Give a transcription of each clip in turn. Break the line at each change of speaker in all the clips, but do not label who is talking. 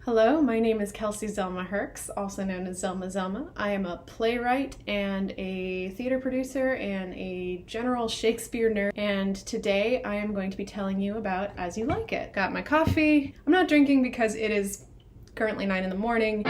Hello, my name is Kelsey Zelma Herx, also known as Zelma Zelma. I am a playwright and a theater producer and a general Shakespeare nerd, and today I am going to be telling you about As You Like It. Got my coffee. I'm not drinking because it is currently 9 in the morning.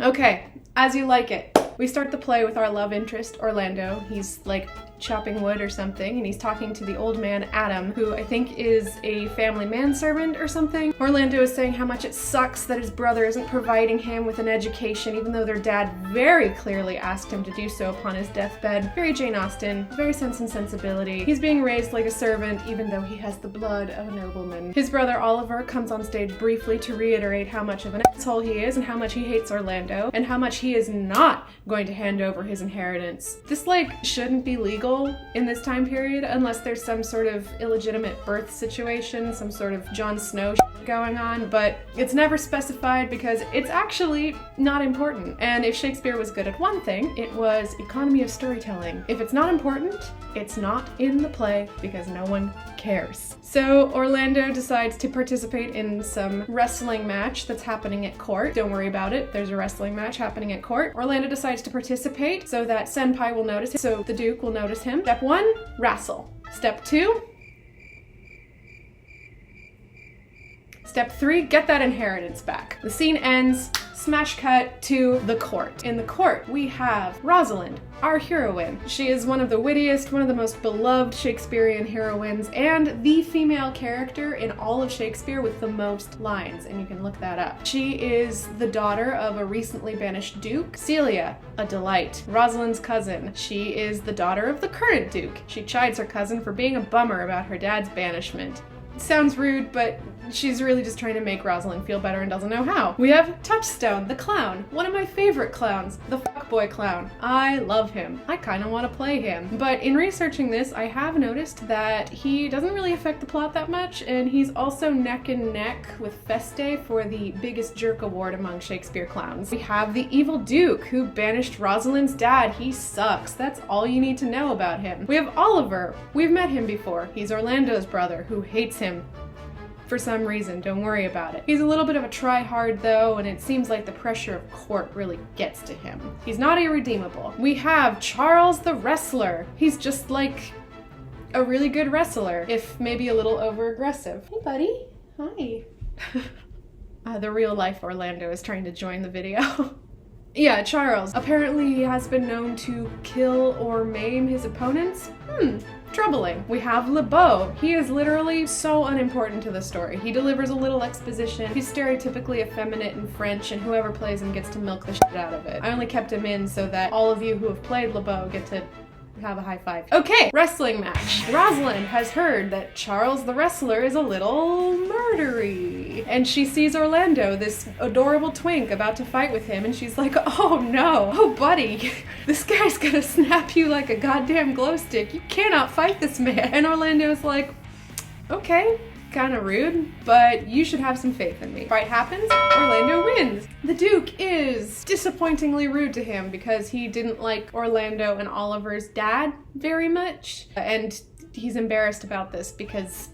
Okay, As You Like It. We start the play with our love interest, Orlando. He's like chopping wood or something, and he's talking to the old man, Adam, who I think is a family manservant or something. Orlando is saying how much it sucks that his brother isn't providing him with an education, even though their dad very clearly asked him to do so upon his deathbed. Very Jane Austen, very Sense and Sensibility. He's being raised like a servant, even though he has the blood of a nobleman. His brother Oliver comes on stage briefly to reiterate how much of an asshole he is and how much he hates Orlando, and how much he is not going to hand over his inheritance. This, shouldn't be legal in this time period unless there's some sort of illegitimate birth situation, some sort of Jon Snow shit going on, but it's never specified because it's actually not important. And if Shakespeare was good at one thing, it was economy of storytelling. If it's not important, it's not in the play because no one cares. So Orlando decides to participate in some wrestling match that's happening at court. Don't worry about it, there's a wrestling match happening at court. Orlando decides to participate so that Senpai will notice him, so the Duke will notice him. Step 1, wrestle. Step 2, Step 3, get that inheritance back. The scene ends, smash cut to the court. In the court, we have Rosalind, our heroine. She is one of the wittiest, one of the most beloved Shakespearean heroines, and the female character in all of Shakespeare with the most lines, and you can look that up. She is the daughter of a recently banished duke, Celia, a delight. Rosalind's cousin. She is the daughter of the current duke. She chides her cousin for being a bummer about her dad's banishment. Sounds rude, but she's really just trying to make Rosalind feel better and doesn't know how. We have Touchstone, the clown. One of my favorite clowns, the fuckboy clown. I love him. I kind of want to play him. But in researching this, I have noticed that he doesn't really affect the plot that much, and he's also neck and neck with Feste for the biggest jerk award among Shakespeare clowns. We have the evil Duke, who banished Rosalind's dad. He sucks. That's all you need to know about him. We have Oliver. We've met him before. He's Orlando's brother, who hates him for some reason. Don't worry about it. He's a little bit of a try-hard though, and it seems like the pressure of court really gets to him. He's not irredeemable. We have Charles the wrestler. He's just like a really good wrestler, if maybe a little over-aggressive. Hey buddy. Hi. The real life Orlando is trying to join the video. Yeah, Charles. Apparently he has been known to kill or maim his opponents. Troubling. We have Lebeau. He is literally so unimportant to the story. He delivers a little exposition. He's stereotypically effeminate and French, and whoever plays him gets to milk the shit out of it. I only kept him in so that all of you who have played Lebeau get to have a high five. Okay, wrestling match. Rosalind has heard that Charles the wrestler is a little murdery, and she sees Orlando, this adorable twink, about to fight with him, and she's like, oh no, oh buddy, this guy's gonna snap you like a goddamn glow stick. You cannot fight this man. And Orlando's like, okay, kind of rude, but you should have some faith in me. Fight happens, Orlando wins. The Duke is disappointingly rude to him because he didn't like Orlando and Oliver's dad very much, and he's embarrassed about this because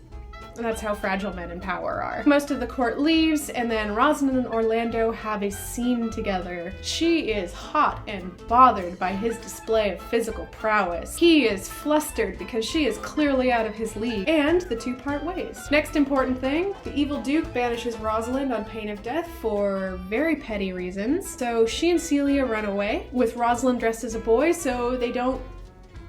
that's how fragile men in power are. Most of the court leaves, and then Rosalind and Orlando have a scene together. She is hot and bothered by his display of physical prowess. He is flustered because she is clearly out of his league, and the two part ways. Next important thing, the evil Duke banishes Rosalind on pain of death for very petty reasons. So she and Celia run away, with Rosalind dressed as a boy so they don't.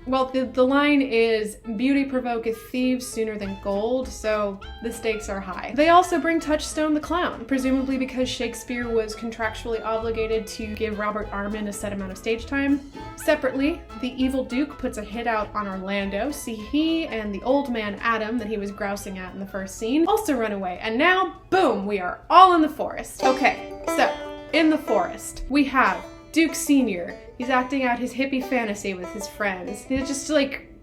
Well, the line is, beauty provoketh thieves sooner than gold, so the stakes are high. They also bring Touchstone the clown, presumably because Shakespeare was contractually obligated to give Robert Armin a set amount of stage time. Separately, the evil Duke puts a hit out on Orlando, so he and the old man Adam that he was grousing at in the first scene also run away, and now, boom, we are all in the forest. Okay, so, in the forest, we have Duke Sr. He's acting out his hippie fantasy with his friends. He's just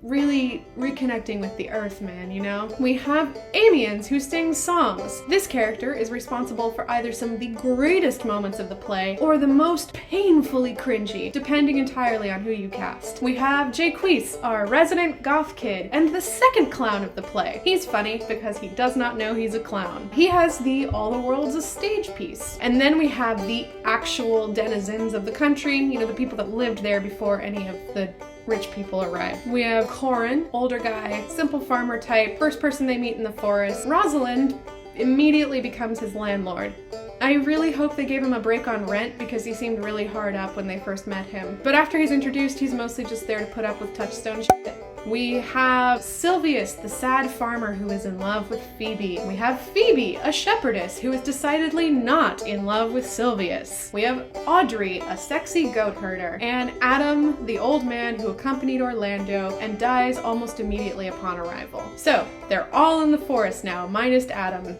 really reconnecting with the earth, man, you know? We have Amiens, who sings songs. This character is responsible for either some of the greatest moments of the play or the most painfully cringy, depending entirely on who you cast. We have Jaques, our resident goth kid, and the second clown of the play. He's funny because he does not know he's a clown. He has the all the world's a stage piece. And then we have the actual denizens of the country, you know, the people that lived there before any of the rich people arrived. We have Corin, older guy, simple farmer type, first person they meet in the forest. Rosalind immediately becomes his landlord. I really hope they gave him a break on rent because he seemed really hard up when they first met him. But after he's introduced, he's mostly just there to put up with touchstone shit. We have Silvius, the sad farmer who is in love with Phoebe. We have Phoebe, a shepherdess who is decidedly not in love with Silvius. We have Audrey, a sexy goat herder, and Adam, the old man who accompanied Orlando and dies almost immediately upon arrival. So, they're all in the forest now, minus Adam.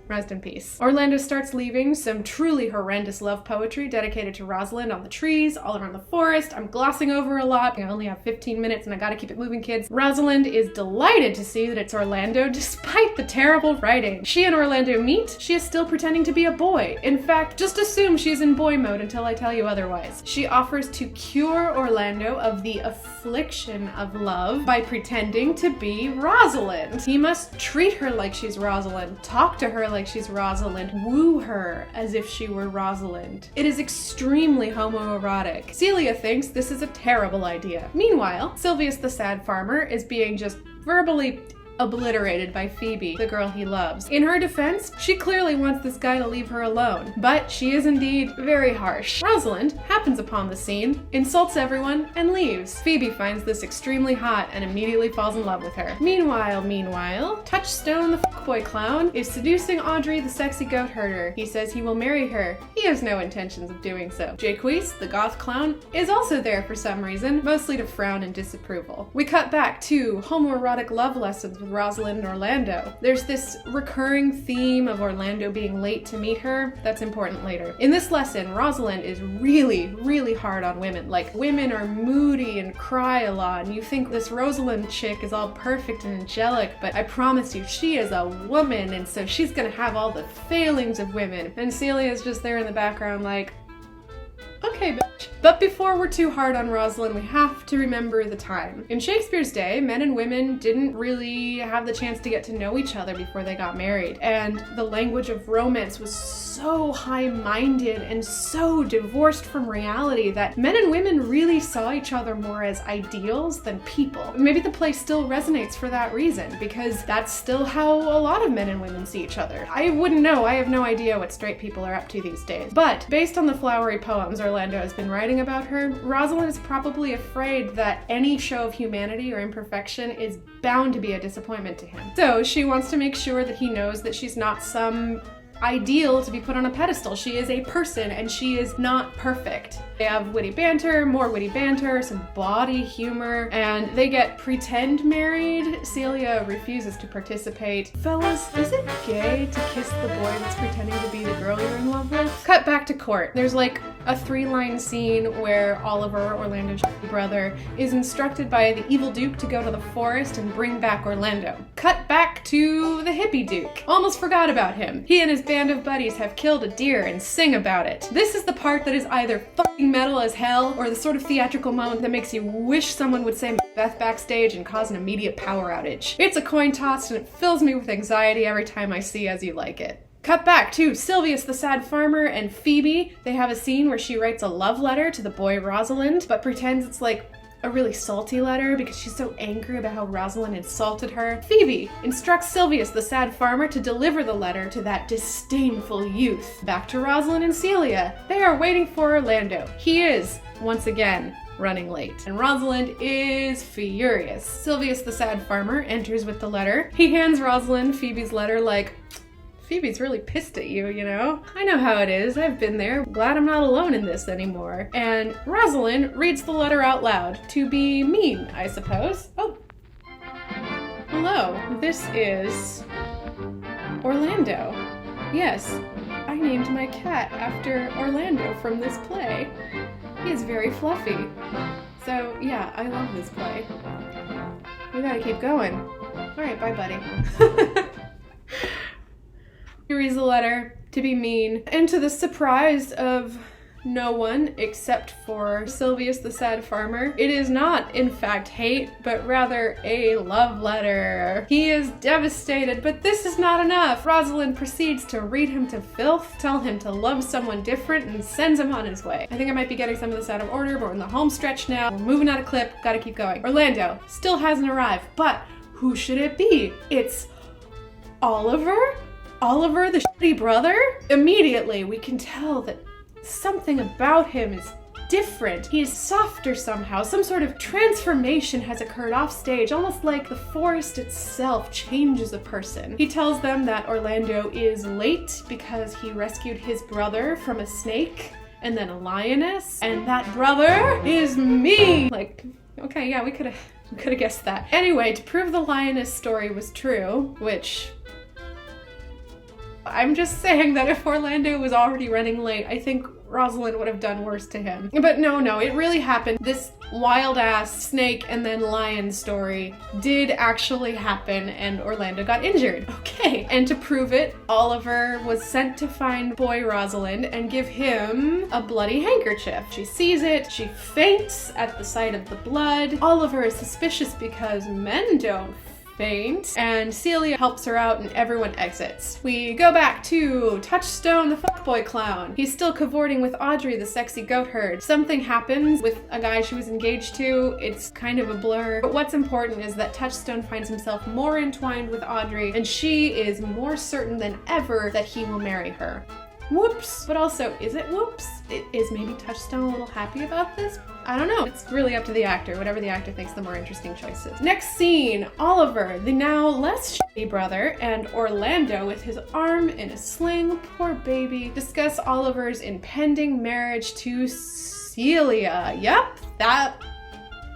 Rest in peace. Orlando starts leaving some truly horrendous love poetry dedicated to Rosalind on the trees, all around the forest. I'm glossing over a lot. I only have 15 minutes and I gotta keep it moving, kids. Rosalind is delighted to see that it's Orlando despite the terrible writing. She and Orlando meet. She is still pretending to be a boy. In fact, just assume she's in boy mode until I tell you otherwise. She offers to cure Orlando of the affliction of love by pretending to be Rosalind. He must treat her like she's Rosalind, talk to her like she's Rosalind, woo her as if she were Rosalind. It is extremely homoerotic. Celia thinks this is a terrible idea. Meanwhile, Silvius the sad farmer is being just verbally obliterated by Phoebe, the girl he loves. In her defense, she clearly wants this guy to leave her alone, but she is indeed very harsh. Rosalind happens upon the scene, insults everyone, and leaves. Phoebe finds this extremely hot and immediately falls in love with her. Meanwhile, Touchstone the fuckboy clown is seducing Audrey the sexy goat herder. He says he will marry her. He has no intentions of doing so. Jaques, the goth clown, is also there for some reason, mostly to frown in disapproval. We cut back to homoerotic love lessons with Rosalind and Orlando. There's this recurring theme of Orlando being late to meet her. That's important later. In this lesson, Rosalind is really hard on women. Like, women are moody and cry a lot, and you think this Rosalind chick is all perfect and angelic, but I promise you, she is a woman, and so she's gonna have all the failings of women. And Celia's just there in the background like, okay, bitch. But before we're too hard on Rosalind, we have to remember the time. In Shakespeare's day, men and women didn't really have the chance to get to know each other before they got married. And the language of romance was so high-minded and so divorced from reality that men and women really saw each other more as ideals than people. Maybe the play still resonates for that reason, because that's still how a lot of men and women see each other. I wouldn't know. I have no idea what straight people are up to these days. But based on the flowery poems Orlando has been writing about her, Rosalind is probably afraid that any show of humanity or imperfection is bound to be a disappointment to him. So she wants to make sure that he knows that she's not some ideal to be put on a pedestal. She is a person and she is not perfect. They have witty banter, more witty banter, some body humor, and they get pretend married. Celia refuses to participate. Fellas, is it gay to kiss the boy that's pretending to be the girl you're in love with? Cut back to court. There's like a 3-line scene where Oliver, Orlando's brother, is instructed by the evil Duke to go to the forest and bring back Orlando. Cut back to the hippie Duke. Almost forgot about him. He and his band of buddies have killed a deer and sing about it. This is the part that is either fucking metal as hell or the sort of theatrical moment that makes you wish someone would say Macbeth backstage and cause an immediate power outage. It's a coin toss and it fills me with anxiety every time I see As You Like It. Cut back to Silvius the sad farmer and Phoebe. They have a scene where she writes a love letter to the boy Rosalind, but pretends it's like a really salty letter because she's so angry about how Rosalind insulted her. Phoebe instructs Silvius the sad farmer to deliver the letter to that disdainful youth. Back to Rosalind and Celia. They are waiting for Orlando. He is, once again, running late. And Rosalind is furious. Silvius the sad farmer enters with the letter. He hands Rosalind Phoebe's letter like, Phoebe's really pissed at you, you know? I know how it is. I've been there. Glad I'm not alone in this anymore. And Rosalind reads the letter out loud to be mean, I suppose. Oh. Hello. This is Orlando. Yes, I named my cat after Orlando from this play. He is very fluffy. So yeah, I love this play. We gotta keep going. All right, bye, buddy. He reads the letter to be mean, and to the surprise of no one except for Silvius the sad farmer, it is not in fact hate, but rather a love letter. He is devastated, but this is not enough. Rosalind proceeds to read him to filth, tell him to love someone different, and sends him on his way. I think I might be getting some of this out of order, but we're in the home stretch now. We're moving out of clip, gotta keep going. Orlando still hasn't arrived, but who should it be? It's Oliver? Oliver, the shitty brother? Immediately, we can tell that something about him is different. He is softer somehow. Some sort of transformation has occurred off stage, almost like the forest itself changes a person. He tells them that Orlando is late because he rescued his brother from a snake and then a lioness, and that brother is me. Like, okay, yeah, we could have guessed that. Anyway, to prove the lioness story was true, which I'm just saying that if Orlando was already running late, I think Rosalind would have done worse to him. But no, it really happened. This wild ass snake and then lion story did actually happen, and Orlando got injured. Okay, and to prove it, Oliver was sent to find boy Rosalind and give him a bloody handkerchief. She sees it, she faints at the sight of the blood. Oliver is suspicious because men don't faint, and Celia helps her out and everyone exits. We go back to Touchstone the fuckboy clown. He's still cavorting with Audrey, the sexy goat herd. Something happens with a guy she was engaged to. It's kind of a blur, but what's important is that Touchstone finds himself more entwined with Audrey, and she is more certain than ever that he will marry her. Whoops. But also, is it whoops? Is maybe Touchstone a little happy about this? I don't know. It's really up to the actor. Whatever the actor thinks the more interesting choice is. Next scene, Oliver, the now less shitty brother, and Orlando with his arm in a sling, poor baby, discuss Oliver's impending marriage to Celia. Yep,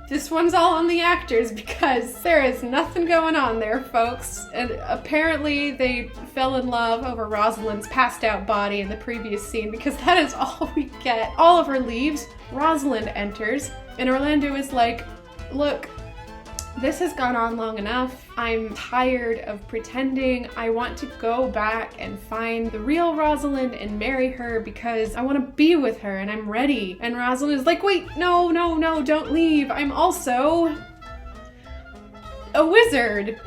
this one's all on the actors because there is nothing going on there, folks. And apparently they fell in love over Rosalind's passed out body in the previous scene because that is all we get. Oliver leaves, Rosalind enters, and Orlando is like, look, this has gone on long enough. I'm tired of pretending. I want to go back and find the real Rosalind and marry her because I want to be with her and I'm ready. And Rosalind is like, wait, no, don't leave. I'm also a wizard.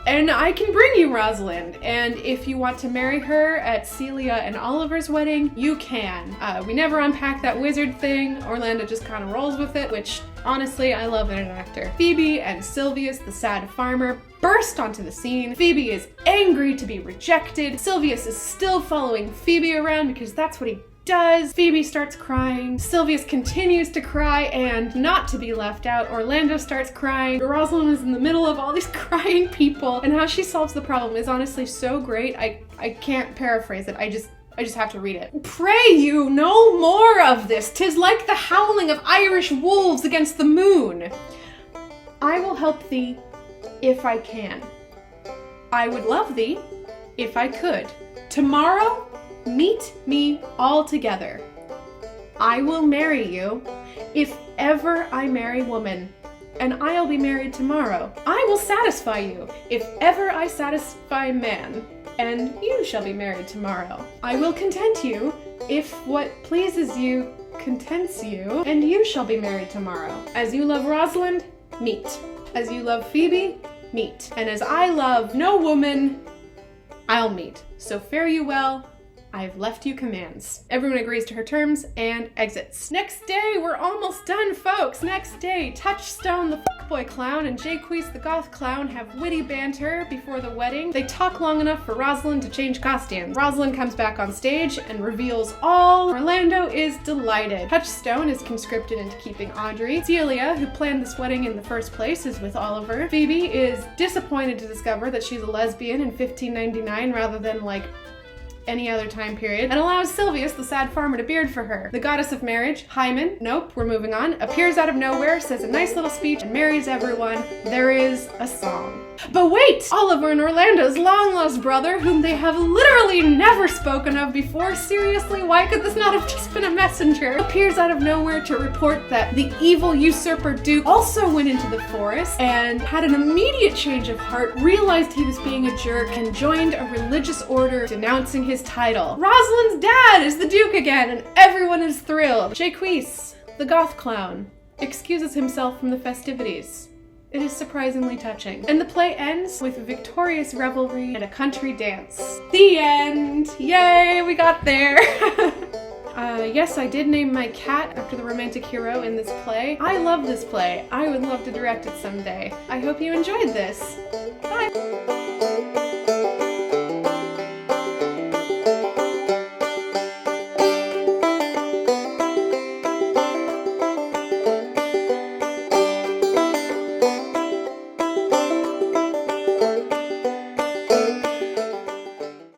And I can bring you Rosalind. And if you want to marry her at Celia and Oliver's wedding, you can. We never unpack that wizard thing. Orlando just kind of rolls with it, which honestly, I love in an actor. Phoebe and Silvius, the sad farmer, burst onto the scene. Phoebe is angry to be rejected. Silvius is still following Phoebe around because that's what he does. Phoebe starts crying. Silvius continues to cry, and not to be left out, Orlando starts crying. Rosalind is in the middle of all these crying people, and how she solves the problem is honestly so great. I can't paraphrase it. I just have to read it. Pray you no more of this. 'Tis like the howling of Irish wolves against the moon. I will help thee if I can. I would love thee if I could. Tomorrow, meet me all together. I will marry you if ever I marry woman, and I'll be married tomorrow. I will satisfy you if ever I satisfy man, and you shall be married tomorrow. I will content you if what pleases you contents you, and you shall be married tomorrow. As you love Rosalind, meet. As you love Phoebe, meet. And as I love no woman, I'll meet. So fare you well. I've left you commands. Everyone agrees to her terms and exits. Next day, we're almost done, folks. Next day, Touchstone the fuckboy clown and Jaques the goth clown have witty banter before the wedding. They talk long enough for Rosalind to change costumes. Rosalind comes back on stage and reveals all. Orlando is delighted. Touchstone is conscripted into keeping Audrey. Celia, who planned this wedding in the first place, is with Oliver. Phoebe is disappointed to discover that she's a lesbian in 1599 rather than like any other time period, and allows Silvius, the sad farmer, to beard for her. The goddess of marriage, Hymen, nope, we're moving on, appears out of nowhere, says a nice little speech, and marries everyone. There is a song. But wait! Oliver and Orlando's long-lost brother, whom they have literally never spoken of before, seriously, why could this not have just been a messenger? Appears out of nowhere to report that the evil usurper Duke also went into the forest and had an immediate change of heart, realized he was being a jerk, and joined a religious order denouncing his title. Rosalind's dad is the Duke again, and everyone is thrilled. Jaques, the goth clown, excuses himself from the festivities. It is surprisingly touching. And the play ends with victorious revelry and a country dance. The end! Yay, we got there! Yes, I did name my cat after the romantic hero in this play. I love this play. I would love to direct it someday. I hope you enjoyed this. Bye!